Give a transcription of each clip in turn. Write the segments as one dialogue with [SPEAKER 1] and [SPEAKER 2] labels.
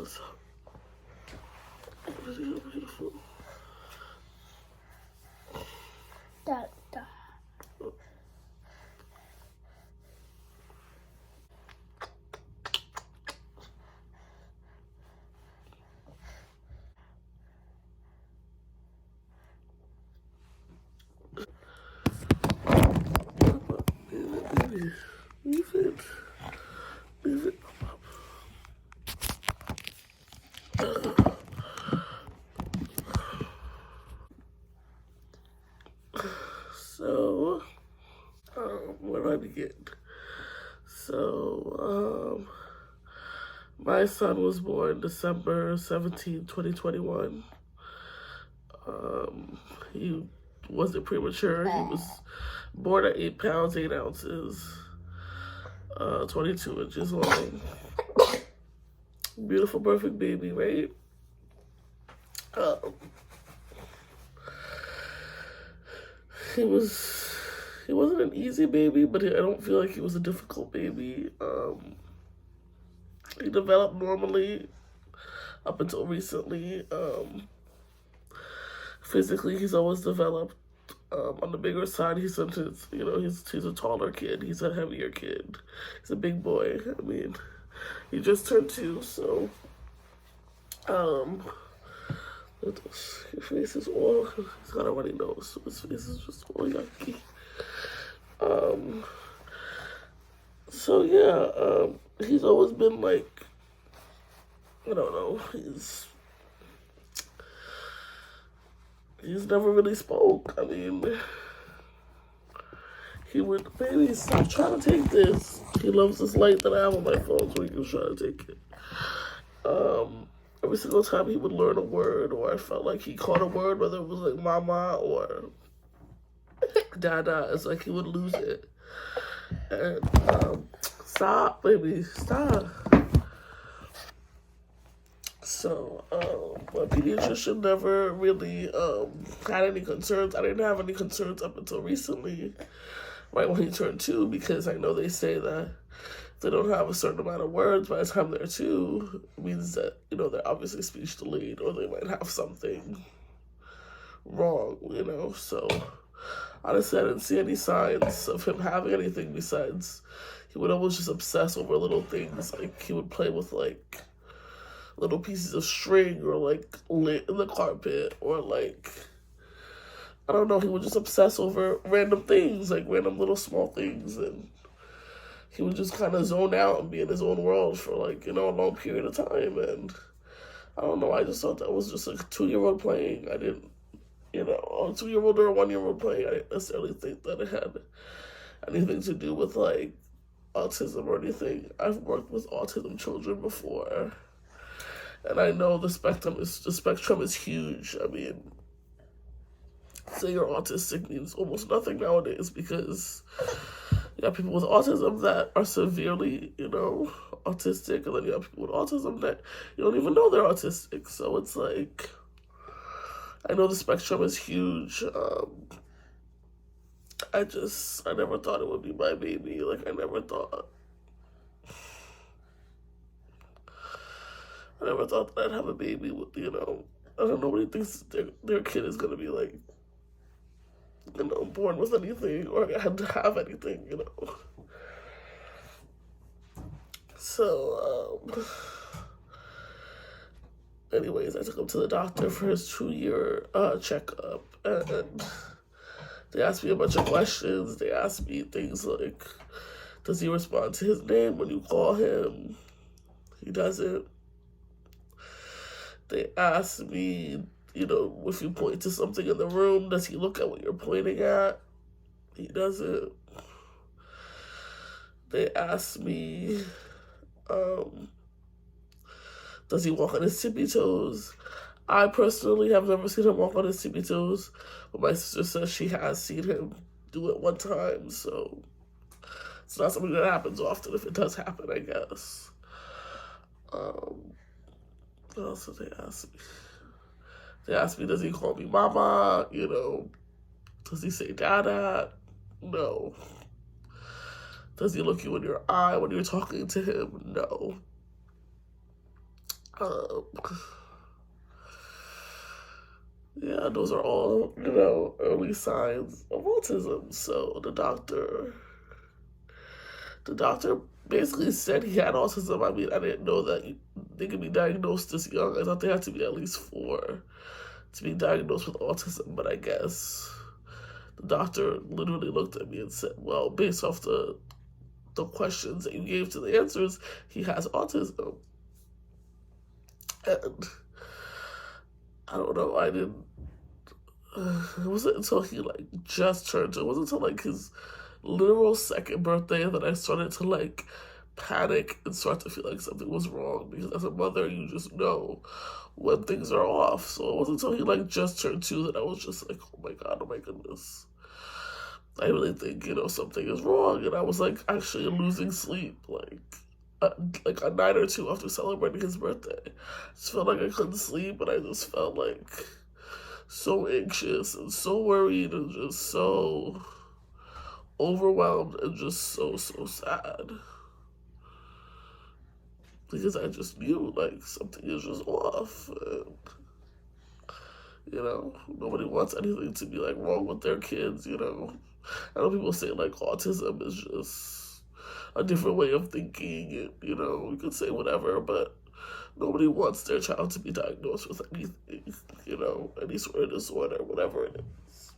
[SPEAKER 1] What's up? What is he beautiful?
[SPEAKER 2] Da, da.
[SPEAKER 1] Baby, leave it. Leave it. So, where do I begin? So, my son was born December 17, 2021. He wasn't premature. He was born at 8 pounds, 8 ounces, 22 inches long. Beautiful, perfect baby, right? He wasn't an easy baby, but I don't feel like he was a difficult baby. He developed normally up until recently. Physically, he's always developed. On the bigger side, he's a taller kid. He's a heavier kid. He's a big boy. I mean, he just turned 2, so his face is all, he's got a runny nose, so his face is just all yucky. So yeah, he's always been like, I don't know, he's never really spoke. I mean, he would, baby, stop trying to take this. He loves this light that I have on my phone, so he can try to take it. Every single time he would learn a word, or I felt like he caught a word, whether it was like mama or dada, it's like he would lose it. And stop, baby, stop. So my pediatrician never really had any concerns. I didn't have any concerns up until recently, right when he turned 2, because I know they say that if they don't have a certain amount of words by the time they're 2, it means that, they're obviously speech delayed, or they might have something wrong, so honestly, I didn't see any signs of him having anything besides he would always just obsess over little things. Like, he would play with, like, little pieces of string, or, like, lint in the carpet, or, like, I don't know, he would just obsess over random things, like, random little small things, and he would just kind of zone out and be in his own world for, like, a long period of time, and I don't know, I just thought that was just like a 2-year-old playing. I didn't, a 2-year-old or a 1-year-old playing, I didn't necessarily think that it had anything to do with, like, autism or anything. I've worked with autism children before, and I know the spectrum is huge. I mean, say you're autistic means almost nothing nowadays, because you got people with autism that are severely, autistic, and then you have people with autism that you don't even know they're autistic. So it's like, I know the spectrum is huge. I never thought it would be my baby. Like, I never thought that I'd have a baby with, I don't know, nobody thinks their kid is gonna be like, born with anything, or had to have anything, So, anyways, I took him to the doctor for his 2-year checkup, and they asked me a bunch of questions. They asked me things like, does he respond to his name when you call him? He doesn't. They asked me, if you point to something in the room, does he look at what you're pointing at? He doesn't. They asked me, does he walk on his tippy toes? I personally have never seen him walk on his tippy toes, but my sister says she has seen him do it one time, so it's not something that happens often. If it does happen, I guess. What else did they ask me? They asked me, does he call me mama? Does he say dada? No. Does he look you in your eye when you're talking to him? No. Um, yeah, those are all, you know, early signs of autism. So the doctor basically said he had autism. I mean, I didn't know that they could be diagnosed this young. I thought they had to be at least 4 to be diagnosed with autism, but I guess the doctor literally looked at me and said, well, based off the questions that you gave to the answers, he has autism. And I don't know, I didn't, it wasn't until he like just turned, it wasn't until like his literal second birthday that I started to like panic and start to feel like something was wrong, because as a mother you just know when things are off. So it wasn't until he like just turned 2 that I was just like, oh my god, oh my goodness, I really think, you know, something is wrong. And I was like actually losing sleep like a night or 2 after celebrating his birthday. I just felt like I couldn't sleep, and I just felt like so anxious and so worried and just so overwhelmed and just so sad, because I just knew like something is just off. And you know, nobody wants anything to be like wrong with their kids, you know. I know people say like autism is just a different way of thinking, and you know, you could say whatever, but nobody wants their child to be diagnosed with anything, you know, any sort of disorder, whatever it is.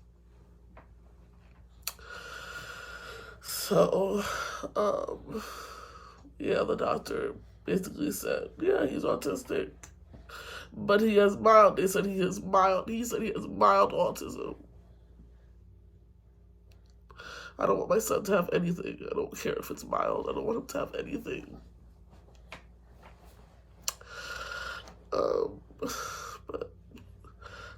[SPEAKER 1] So, yeah, the doctor basically said, yeah, he's autistic, but he has mild. They said he has mild. He said he has mild autism. I don't want my son to have anything. I don't care if it's mild. I don't want him to have anything. But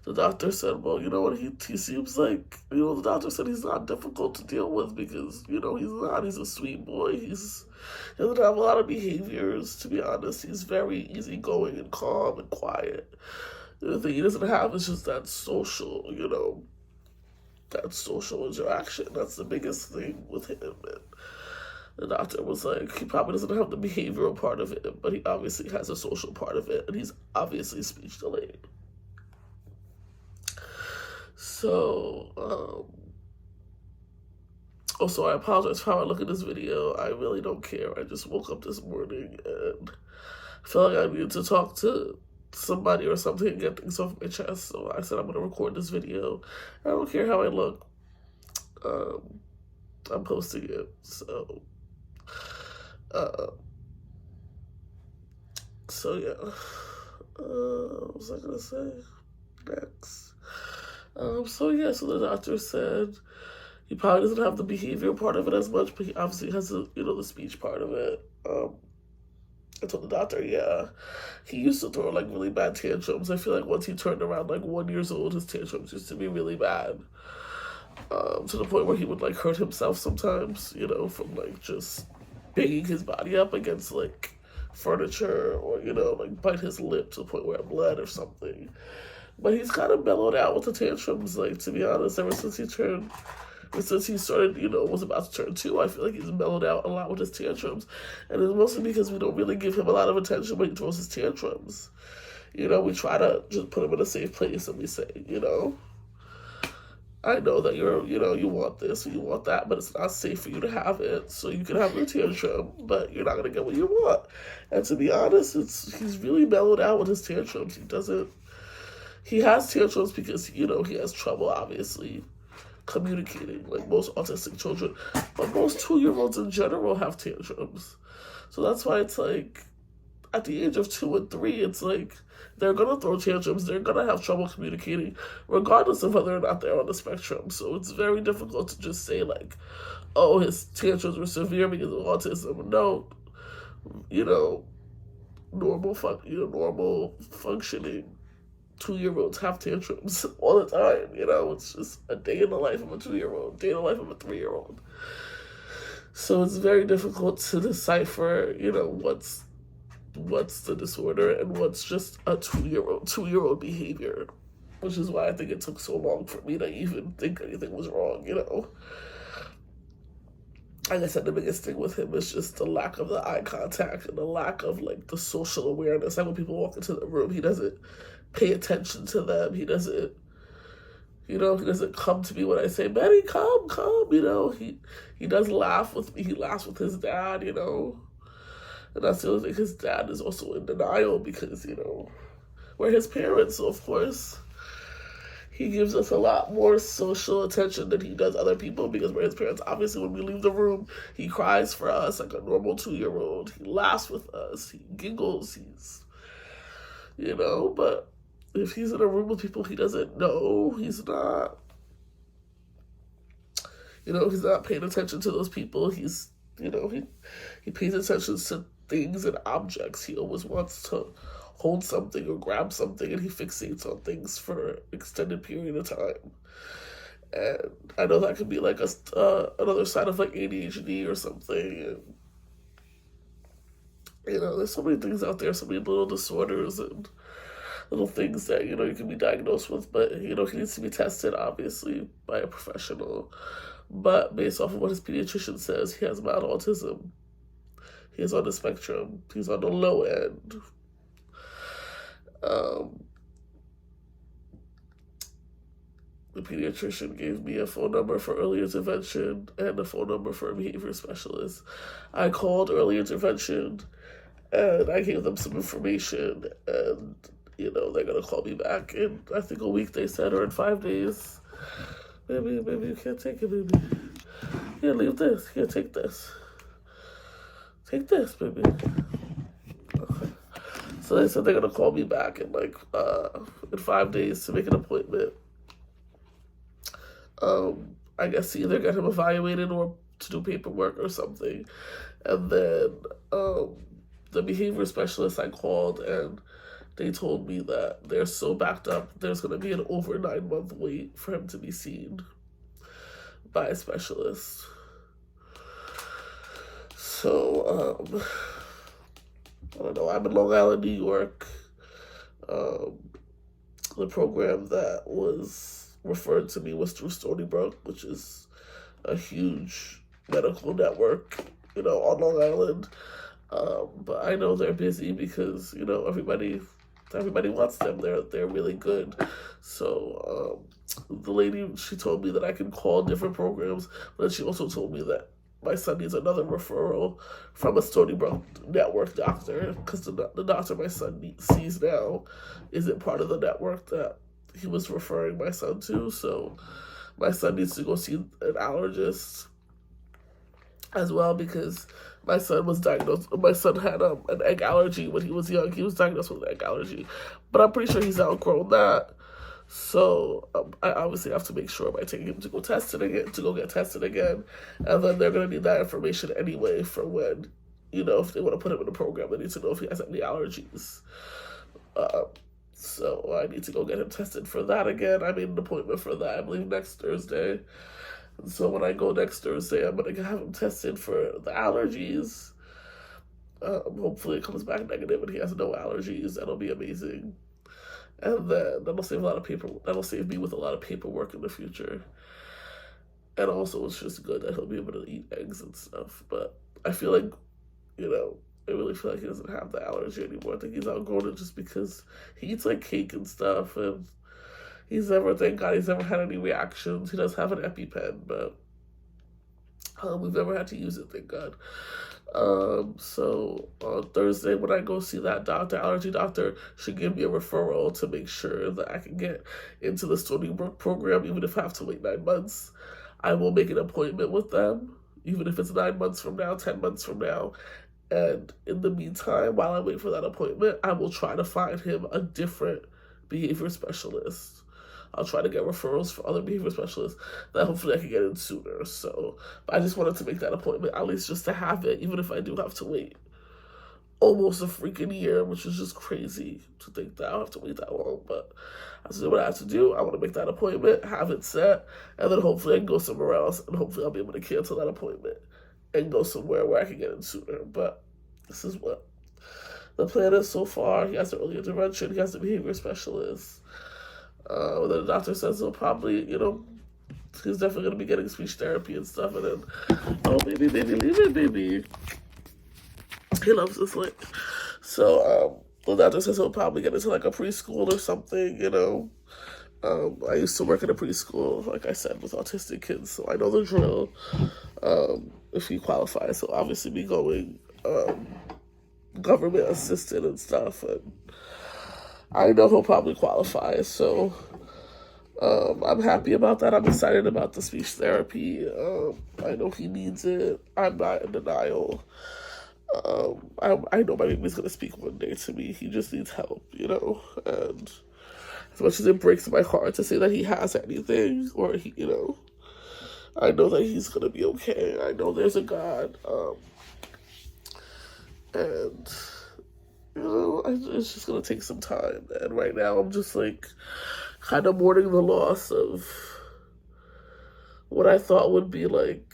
[SPEAKER 1] the doctor said, well, you know what, he seems like, you know, the doctor said he's not difficult to deal with because, you know, he's a sweet boy. He doesn't have a lot of behaviors, to be honest. He's very easygoing and calm and quiet. The thing he doesn't have is just that social, you know, that social interaction. That's the biggest thing with him. And the doctor was like, he probably doesn't have the behavioral part of it, but he obviously has a social part of it, and he's obviously speech delayed. So, also, I apologize for how I look at this video. I really don't care. I just woke up this morning and I felt like I needed to talk to somebody or something and get things off my chest. So I said I'm going to record this video. I don't care how I look. I'm posting it. So, yeah. What was I going to say next? So the doctor said he probably doesn't have the behavioral part of it as much, but he obviously has the speech part of it. I told the doctor, yeah, he used to throw like really bad tantrums. I feel like once he turned around like 1 year old, his tantrums used to be really bad. To the point where he would like hurt himself sometimes, you know, from like just banging his body up against like furniture, or, you know, like bite his lip to the point where it bled or something. But he's kind of mellowed out with the tantrums, like, to be honest, ever since he started, you know, was about to turn 2, I feel like he's mellowed out a lot with his tantrums. And it's mostly because we don't really give him a lot of attention when he throws his tantrums. You know, we try to just put him in a safe place and we say, you know, I know that you want this or you want that, but it's not safe for you to have it. So you can have your tantrum, but you're not going to get what you want. And to be honest, he's really mellowed out with his tantrums. He has tantrums because, you know, he has trouble, obviously, communicating, like most autistic children. But most 2-year-olds in general have tantrums. So that's why it's like, at the age of 2 and 3, it's like, they're going to throw tantrums. They're going to have trouble communicating, regardless of whether or not they're on the spectrum. So it's very difficult to just say, like, oh, his tantrums were severe because of autism. No, you know, normal functioning 2-year-olds have tantrums all the time, you know. It's just a day in the life of a 2-year-old, day in the life of a 3-year-old. So it's very difficult to decipher, you know, what's the disorder and what's just a 2-year-old behavior, which is why I think it took so long for me to even think anything was wrong, you know. like I said, the biggest thing with him is just the lack of the eye contact and the lack of like the social awareness. Like when people walk into the room, he doesn't pay attention to them. He doesn't, he doesn't come to me when I say, Betty, come. He does laugh with me. He laughs with his dad, And that's the other thing. His dad is also in denial because, we're his parents, so of course he gives us a lot more social attention than he does other people because we're his parents. Obviously, when we leave the room, he cries for us like a normal 2-year-old. He laughs with us. He giggles. But if he's in a room with people he doesn't know, he's not, he's not paying attention to those people. He's, he pays attention to things and objects. He always wants to hold something or grab something, and he fixates on things for an extended period of time. And I know that could be like another side of like ADHD or something. And there's so many things out there, so many little disorders and little things that you can be diagnosed with. But he needs to be tested, obviously, by a professional. But based off of what his pediatrician says, he has mild autism. He is on the spectrum. He's on the low end. The pediatrician gave me a phone number for early intervention and a phone number for a behavior specialist. I called early intervention and I gave them some information, and they're gonna call me back in I think a week, they said, or in 5 days. Maybe you can't take it, baby. Here, leave this. Here, take this. Take this, baby. Okay. So they said they're gonna call me back in in 5 days to make an appointment. I guess to either get him evaluated or to do paperwork or something. And then the behavior specialist I called, and they told me that they're so backed up, there's going to be an over 9-month wait for him to be seen by a specialist. So, I don't know. I'm in Long Island, New York. The program that was referred to me was through Stony Brook, which is a huge medical network, on Long Island. But I know they're busy because, everybody wants them. They're really good. So the lady, she told me that I can call different programs, but she also told me that my son needs another referral from a Stony Brook network doctor because the doctor my son sees now isn't part of the network that he was referring my son to. So my son needs to go see an allergist as well because my son had an egg allergy when he was young. He was diagnosed with an egg allergy, but I'm pretty sure he's outgrown that. So I obviously have to make sure by taking him to go get tested again, and then they're gonna need that information anyway for when, if they want to put him in a program, they need to know if he has any allergies. So I need to go get him tested for that again. I made an appointment for that, I believe, next Thursday. And so when I go next Thursday, I'm going to have him tested for the allergies. Hopefully it comes back negative and he has no allergies. That'll be amazing. And then that'll save me with a lot of paperwork in the future. And also it's just good that he'll be able to eat eggs and stuff. But I feel like, I really feel like he doesn't have the allergy anymore. I think he's outgrown it just because he eats like cake and stuff, and thank God, he's never had any reactions. He does have an EpiPen, but we've never had to use it, thank God. So on Thursday when I go see that allergy doctor, she gave me a referral to make sure that I can get into the Stony Brook program, even if I have to wait 9 months. I will make an appointment with them, even if it's 9 months from now, 10 months from now. And in the meantime, while I wait for that appointment, I will try to find him a different behavior specialist. I'll try to get referrals for other behavior specialists that hopefully I can get in sooner. So I just wanted to make that appointment, at least just to have it, even if I do have to wait almost a freaking year, which is just crazy to think that I'll have to wait that long. But that's what I have to do. I want to make that appointment, have it set, and then hopefully I can go somewhere else, and hopefully I'll be able to cancel that appointment and go somewhere where I can get in sooner. But this is what the plan is so far. He has the early intervention. He has the behavior specialist. Then the doctor says he'll probably, he's definitely going to be getting speech therapy and stuff. And then, oh, baby, leave it, baby. He loves this lick. So, the doctor says he'll probably get into like a preschool or something, you know. I used to work in a preschool, like I said, with autistic kids, so I know the drill. If he qualifies, so obviously be going government assisted and stuff, and I know he'll probably qualify, so I'm happy about that. I'm excited about the speech therapy. I know he needs it. I'm not in denial. I know my baby's gonna speak one day to me. He just needs help, you know, and as much as it breaks my heart to say that he has anything, or he, you know, I know that he's gonna be okay. I know there's a God, and you know, it's just gonna take some time. And right now, I'm just like kind of mourning the loss of what I thought would be like,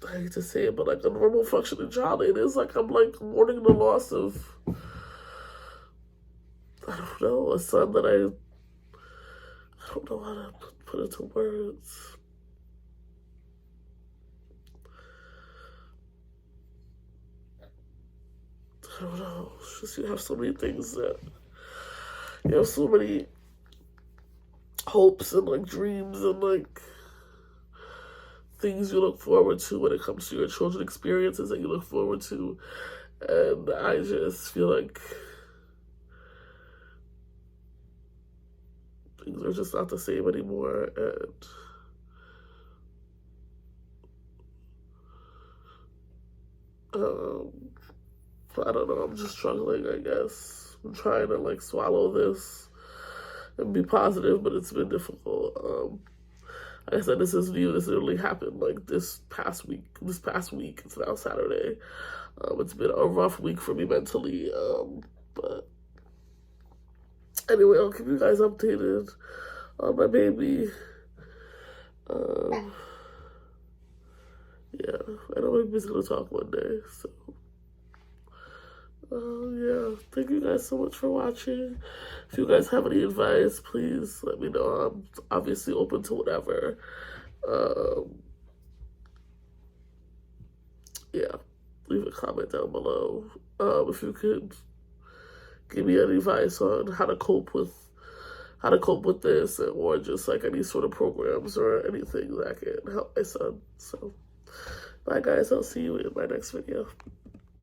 [SPEAKER 1] I hate to say it, but like a normal functioning child. It is like I'm like mourning the loss of, I don't know, a son that I don't know how to put into words. I don't know. It's just you have so many things that, you have so many hopes and like dreams and like things you look forward to when it comes to your children, experiences that you look forward to. And I just feel like things are just not the same anymore. And I don't know, I'm just struggling, I guess. I'm trying to like swallow this and be positive, but it's been difficult. Like I said, this is new. This literally happened like this past week. It's now Saturday. It's been a rough week for me mentally. But anyway, I'll keep you guys updated on my baby. Yeah, I know my baby's gonna talk one day, so. Yeah, thank you guys so much for watching. If you guys have any advice, please let me know. I'm obviously open to whatever. Yeah, leave a comment down below. If you could give me any advice on how to cope with this, or just like any sort of programs or anything that can help my son. So, bye guys, I'll see you in my next video.